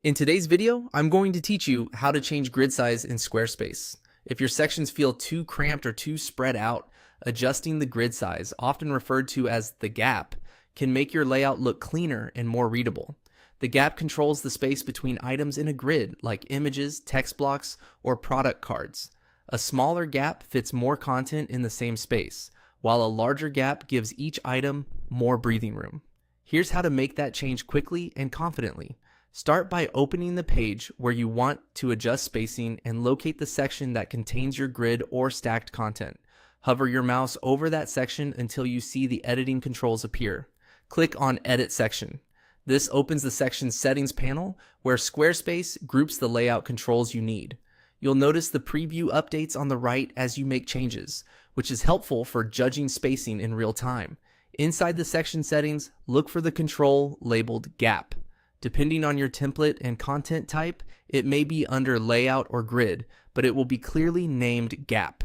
In today's video, I'm going to teach you how to change grid size in SquareSpace. If your sections feel too cramped or too spread out, adjusting the grid size, often referred to as the gap, can make your layout look cleaner and more readable. The gap controls the space between items in a grid, like images, text blocks, or product cards. A smaller gap fits more content in the same space, while a larger gap gives each item more breathing room. Here's how to make that change quickly and confidently. Start by opening the page where you want to adjust spacing and locate the section that contains your grid or stacked content. Hover your mouse over that section until you see the editing controls appear. Click on Edit Section. This opens the section settings panel where SquareSpace groups the layout controls you need. You'll notice the preview updates on the right as you make changes, which is helpful for judging spacing in real time. Inside the section settings, look for the control labeled Gap. Depending on your template and content type, it may be under Layout or Grid, but it will be clearly named Gap.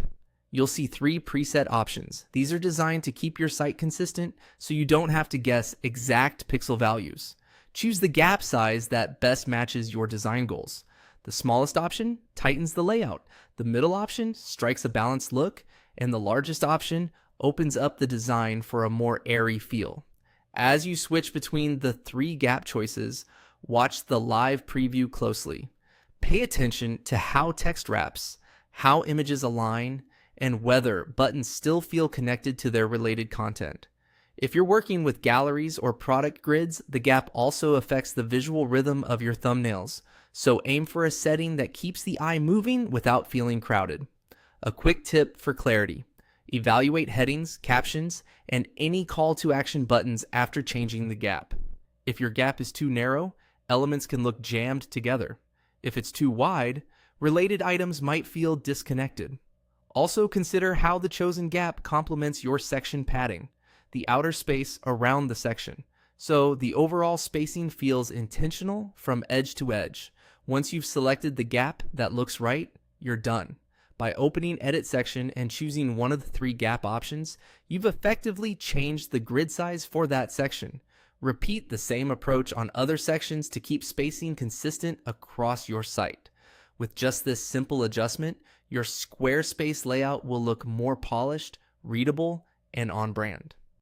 You'll see 3 preset options. These are designed to keep your site consistent so you don't have to guess exact pixel values. Choose the gap size that best matches your design goals. The smallest option tightens the layout, the middle option strikes a balanced look, and the largest option opens up the design for a more airy feel. As you switch between the 3 gap choices, watch the live preview closely. Pay attention to how text wraps, how images align, and whether buttons still feel connected to their related content. If you're working with galleries or product grids, the gap also affects the visual rhythm of your thumbnails, so aim for a setting that keeps the eye moving without feeling crowded. A quick tip for clarity. Evaluate headings, captions, and any call to action buttons after changing the gap. If your gap is too narrow, elements can look jammed together. If it's too wide, related items might feel disconnected. Also consider how the chosen gap complements your section padding, the outer space around the section, so the overall spacing feels intentional from edge to edge. Once you've selected the gap that looks right, you're done. By opening Edit Section and choosing one of the 3 gap options, you've effectively changed the grid size for that section. Repeat the same approach on other sections to keep spacing consistent across your site. With just this simple adjustment, your SquareSpace layout will look more polished, readable, and on brand.